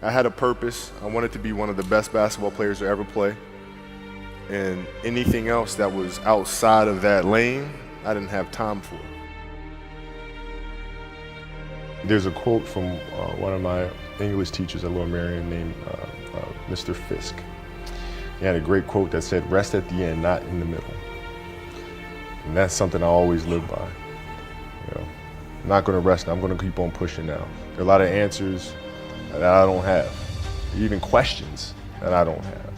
I had a purpose. I wanted to be one of the best basketball players to ever play. And anything else that was outside of that lane, I didn't have time for. There's a quote from one of my English teachers at Lower Merion named Mr. Fisk. He had a great quote that said, "Rest at the end, not in the middle." And that's something I always live by. I'm not going to rest. I'm going to keep on pushing now. There are a lot of answers that I don't have, even questions that I don't have.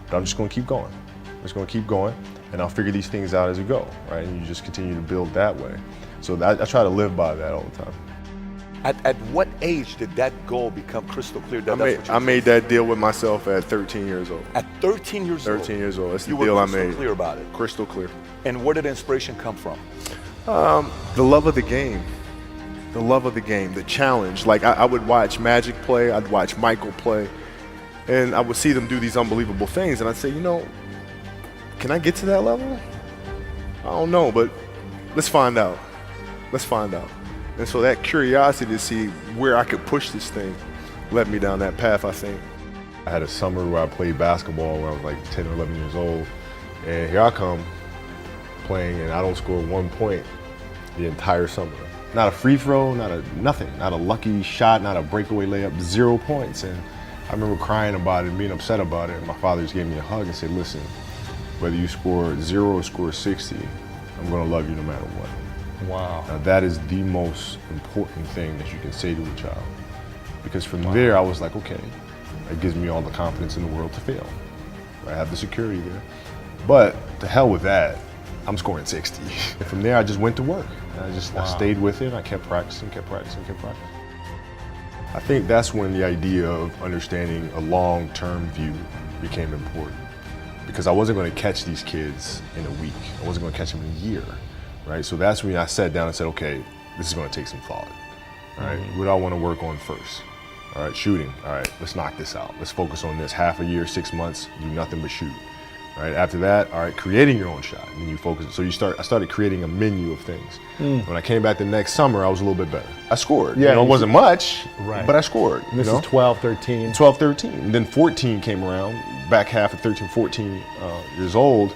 But I'm just going to keep going. I'm just going to keep going, and I'll figure these things out as we go, right? And you just continue to build that way. So I try to live by that all the time. At what age did that goal become crystal clear? I made that deal with myself at 13 years old. At 13 years old? 13 years old. That's the you deal were I made. crystal clear about it? Crystal clear. And where did inspiration come from? The love of the game. The love of the game, the challenge. Like I would watch Magic play, I'd watch Michael play, and I would see them do these unbelievable things, and I'd say, you know, can I get to that level? I don't know, but let's find out. Let's find out. And so that curiosity to see where I could push this thing led me down that path, I think. I had a summer where I played basketball when I was like 10 or 11 years old, and here I come playing, and I don't score 1 point the entire summer. Not a free throw, nothing, not a lucky shot, not a breakaway layup, 0 points. And I remember crying about it and being upset about it. And my father just gave me a hug and said, "Listen, whether you score 0 or score 60, I'm gonna love you no matter what." Wow. Now that is the most important thing that you can say to a child. Because from there, I was like, okay, that gives me all the confidence in the world to fail. I have the security there. But to hell with that, I'm scoring 60. And from there, I just went to work. And I stayed with it. I kept practicing. I think that's when the idea of understanding a long-term view became important. Because I wasn't going to catch these kids in a week. I wasn't going to catch them in a year, right? So that's when I sat down and said, okay, this is going to take some thought, all right? What do I want to work on first? All right, shooting. All right, let's knock this out. Let's focus on this. Half a year, 6 months, do nothing but shoot. All right, after that, all right, creating your own shot. And you focus. So I started creating a menu of things. When I came back the next summer, I was a little bit better. I scored. Yeah, it wasn't much, right, but I scored. And this is 12, 13. 12, 13. And then 14 came around, back half of 13, 14 years old.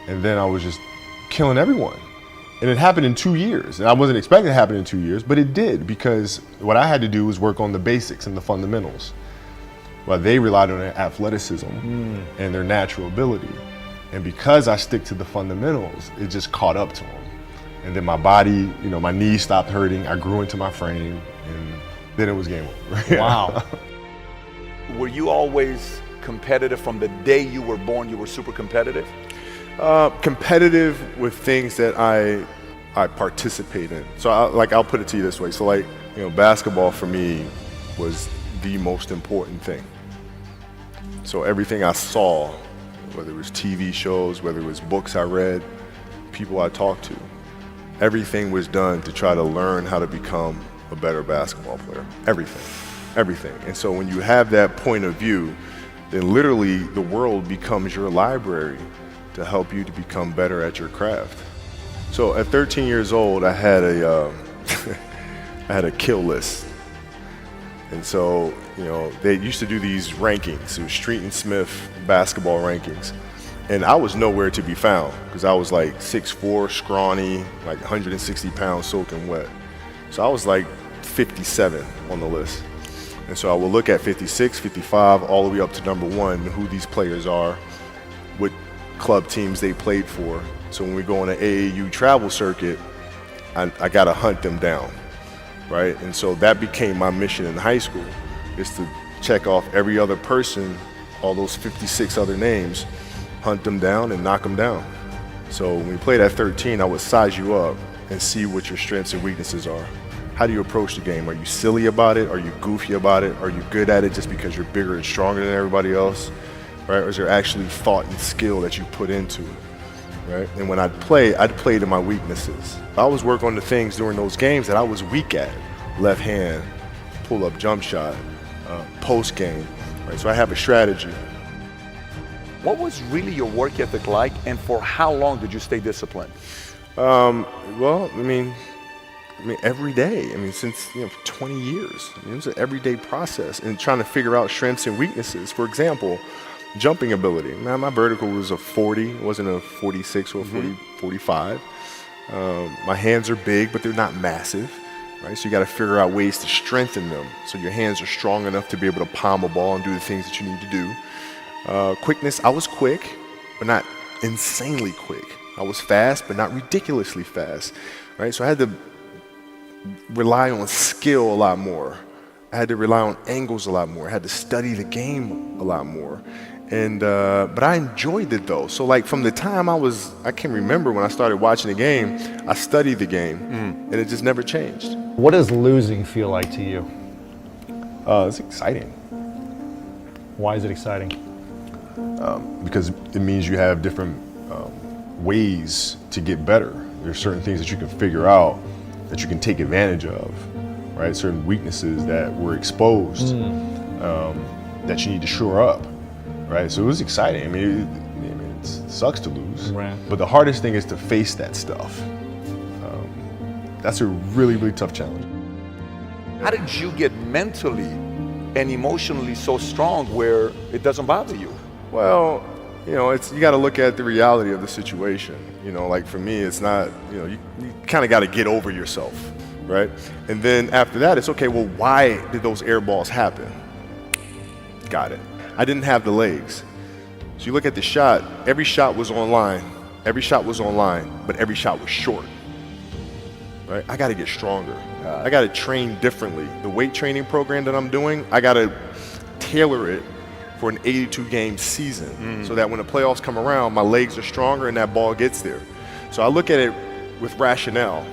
And then I was just killing everyone. And it happened in 2 years. And I wasn't expecting it to happen in 2 years, but it did, because what I had to do was work on the basics and the fundamentals. While they relied on their athleticism and their natural ability. And because I stick to the fundamentals, it just caught up to them. And then my body, my knees stopped hurting, I grew into my frame, and then it was game over. Wow. Were you always competitive from the day you were born? You were super competitive? Competitive with things that I participate in. So I'll put it to you this way. So basketball for me was the most important thing. So everything I saw, whether it was TV shows, whether it was books I read, people I talked to, everything was done to try to learn how to become a better basketball player. Everything. And so when you have that point of view, then literally the world becomes your library to help you to become better at your craft. So at 13 years old, I had a I had a kill list. And so, they used to do these rankings. It was Street and Smith basketball rankings. And I was nowhere to be found because I was like 6'4", scrawny, like 160 pounds soaking wet. So I was like 57 on the list. And so I would look at 56, 55, all the way up to number 1, who these players are, what club teams they played for. So when we go on an AAU travel circuit, I got to hunt them down. Right? And so that became my mission in high school, is to check off every other person, all those 56 other names, hunt them down and knock them down. So when we played at 13, I would size you up and see what your strengths and weaknesses are. How do you approach the game? Are you silly about it? Are you goofy about it? Are you good at it just because you're bigger and stronger than everybody else? Right? Or is there actually thought and skill that you put into it? Right? And when I'd play to my weaknesses. I always work on the things during those games that I was weak at. Left hand, pull-up jump shot, post game. Right? So I have a strategy. What was really your work ethic like, and for how long did you stay disciplined? Well, I mean, every day. I mean, since, for 20 years. I mean, it was an everyday process and trying to figure out strengths and weaknesses. For example, jumping ability. Man, my vertical was a 40, it wasn't a 46 or a 45. My hands are big, but they're not massive, right? So you got to figure out ways to strengthen them so your hands are strong enough to be able to palm a ball and do the things that you need to do. Quickness, I was quick, but not insanely quick. I was fast, but not ridiculously fast, right? So I had to rely on skill a lot more. I had to rely on angles a lot more. I had to study the game a lot more. And but I enjoyed it though. So like from the time I can remember when I started watching the game, I studied the game, and it just never changed. What does losing feel like to you? It's exciting. Why is it exciting? Because it means you have different ways to get better. There's certain things that you can figure out that you can take advantage of, right? Certain weaknesses that were exposed that you need to shore up, right? So it was exciting. I mean, it sucks to lose, right. But the hardest thing is to face that stuff. That's a really, really tough challenge. How did you get mentally and emotionally so strong where it doesn't bother you? Well, you got to look at the reality of the situation. Like for me, it's not, you kind of got to get over yourself, right? And then after that, it's okay, well, why did those air balls happen? Got it. I didn't have the legs. So you look at the shot, every shot was online, but every shot was short, right? I got to get stronger. I got to train differently. The weight training program that I'm doing, I got to tailor it for an 82-game season so that when the playoffs come around, my legs are stronger and that ball gets there. So I look at it with rationale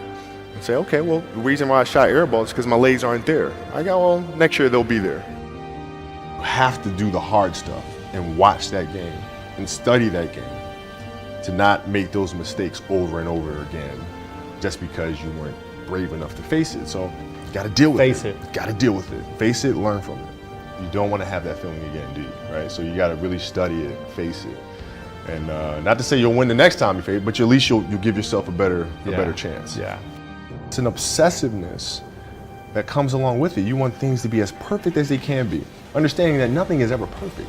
and say, okay, well, the reason why I shot air balls is because my legs aren't there. I go, well, next year they'll be there. You have to do the hard stuff and watch that game and study that game to not make those mistakes over and over again just because you weren't brave enough to face it. So you got to deal with it. Got to deal with it. Face it, learn from it. You don't want to have that feeling again, do you? Right? So you got to really study it, face it, and not to say you'll win the next time you face it, but at least you'll give yourself a better chance. Yeah. It's an obsessiveness that comes along with it. You want things to be as perfect as they can be, understanding that nothing is ever perfect.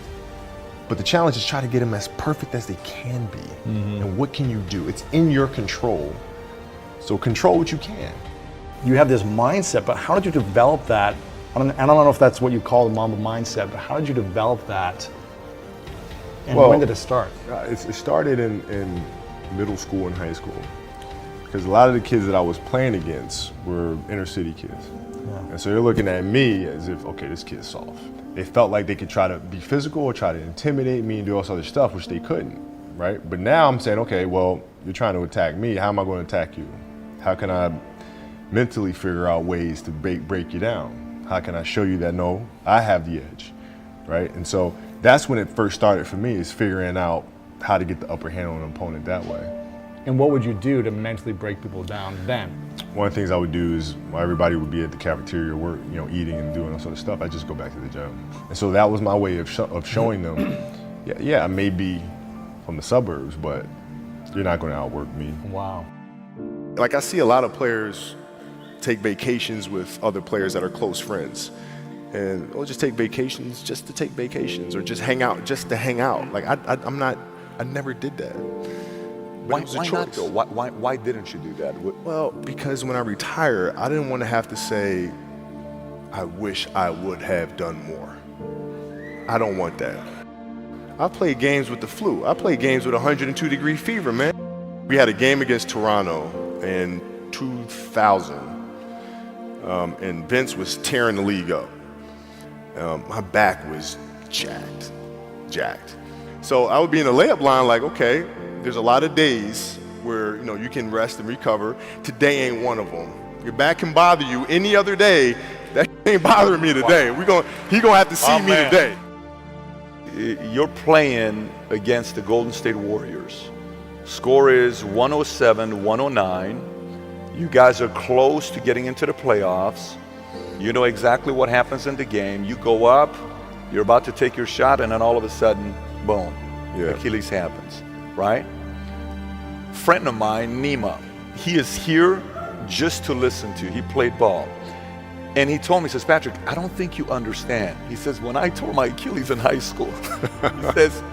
But the challenge is try to get them as perfect as they can be. And what can you do? It's in your control. So control what you can. You have this mindset, but how did you develop that? I don't know if that's what you call the Mamba mindset, but how did you develop that? And when did it start? It started in middle school and high school. Because a lot of the kids that I was playing against were inner city kids. Yeah. And so they're looking at me as if, okay, this kid's soft. They felt like they could try to be physical or try to intimidate me and do all this other stuff, which they couldn't, right? But now I'm saying, okay, well, you're trying to attack me. How am I going to attack you? How can I mentally figure out ways to break you down? How can I show you that, no, I have the edge, right? And so that's when it first started for me, is figuring out how to get the upper hand on an opponent that way. And what would you do to mentally break people down then? One of the things I would do is, while everybody would be at the cafeteria work, eating and doing all sort of stuff, I'd just go back to the gym. And so that was my way of showing them, yeah, I may be from the suburbs, but you're not going to outwork me. Wow. Like I see a lot of players take vacations with other players that are close friends, and we'll just take vacations just to take vacations, or just hang out just to hang out. Like I never did that. Why not though? Why didn't you do that? Well, because when I retire, I didn't want to have to say, I wish I would have done more. I don't want that. I played games with the flu. I played games with 102-degree fever, man. We had a game against Toronto in 2000. And Vince was tearing the league up. My back was jacked. So I would be in the layup line like, okay, there's a lot of days where you can rest and recover. Today ain't one of them. Your back can bother you any other day. That ain't bothering me today. He gonna have to see me today. You're playing against the Golden State Warriors. Score is 107-109. You guys are close to getting into the playoffs. You know exactly what happens in the game. You go up, you're about to take your shot, and then all of a sudden, boom, Achilles happens, right? Friend of mine, Nima, he is here just to listen to. He played ball. And he told me, he says, Patrick, I don't think you understand. He says, when I tore my Achilles in high school, he says,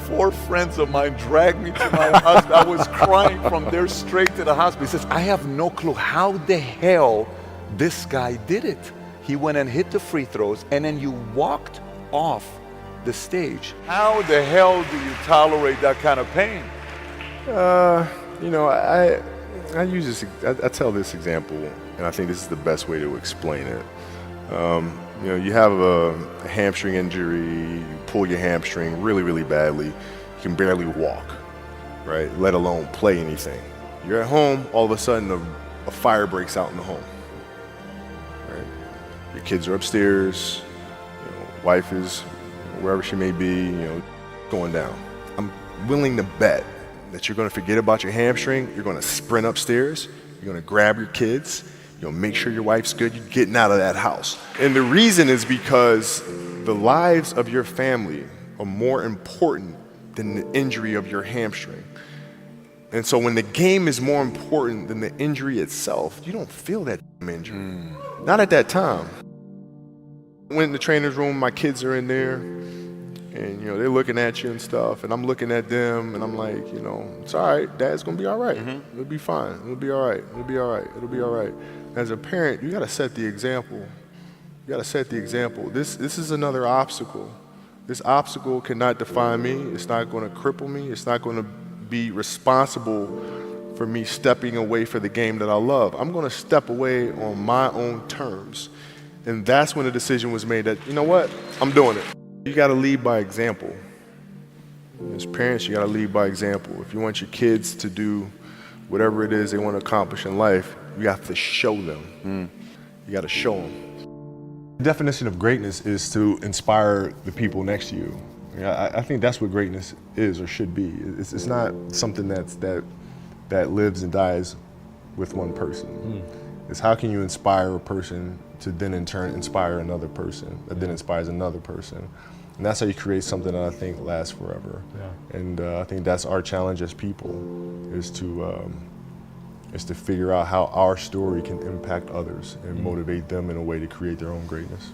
4 friends of mine dragged me to my hospital. I was crying from there straight to the hospital. He says, I have no clue how the hell this guy did it. He went and hit the free throws, and then you walked off the stage. How the hell do you tolerate that kind of pain? You know, I use this. I tell this example, and I think this is the best way to explain it. You know, you have a hamstring injury, you pull your hamstring really, really badly, you can barely walk, right? Let alone play anything. You're at home, all of a sudden a fire breaks out in the home, right? Your kids are upstairs, you know, wife is wherever she may be, you know, going down. I'm willing to bet that you're gonna forget about your hamstring, you're gonna sprint upstairs, you're gonna grab your kids, you'll make sure your wife's good, you're getting out of that house. And the reason is because the lives of your family are more important than the injury of your hamstring. And so when the game is more important than the injury itself, you don't feel that injury. Not at that time. Went in the trainer's room, my kids are in there, and you know, they're looking at you and stuff, and I'm looking at them, and I'm like, you know, it's all right, Dad's gonna be all right. It'll be fine, it'll be all right, it'll be all right, it'll be all right. As a parent, you gotta set the example. You gotta set the example. This is another obstacle. This obstacle cannot define me, it's not gonna cripple me, it's not gonna be responsible for me stepping away for the game that I love. I'm gonna step away on my own terms. And that's when the decision was made that, you know what, I'm doing it. You gotta lead by example. As parents, you gotta lead by example. If you want your kids to do whatever it is they want to accomplish in life, you have to show them. You gotta show them. The definition of greatness is to inspire the people next to you. I think that's what greatness is or should be. It's not something that lives and dies with one person. It's how can you inspire a person to then in turn inspire another person that then inspires another person. And that's how you create something that I think lasts forever. Yeah. And I think that's our challenge as people, is to figure out how our story can impact others and motivate them in a way to create their own greatness.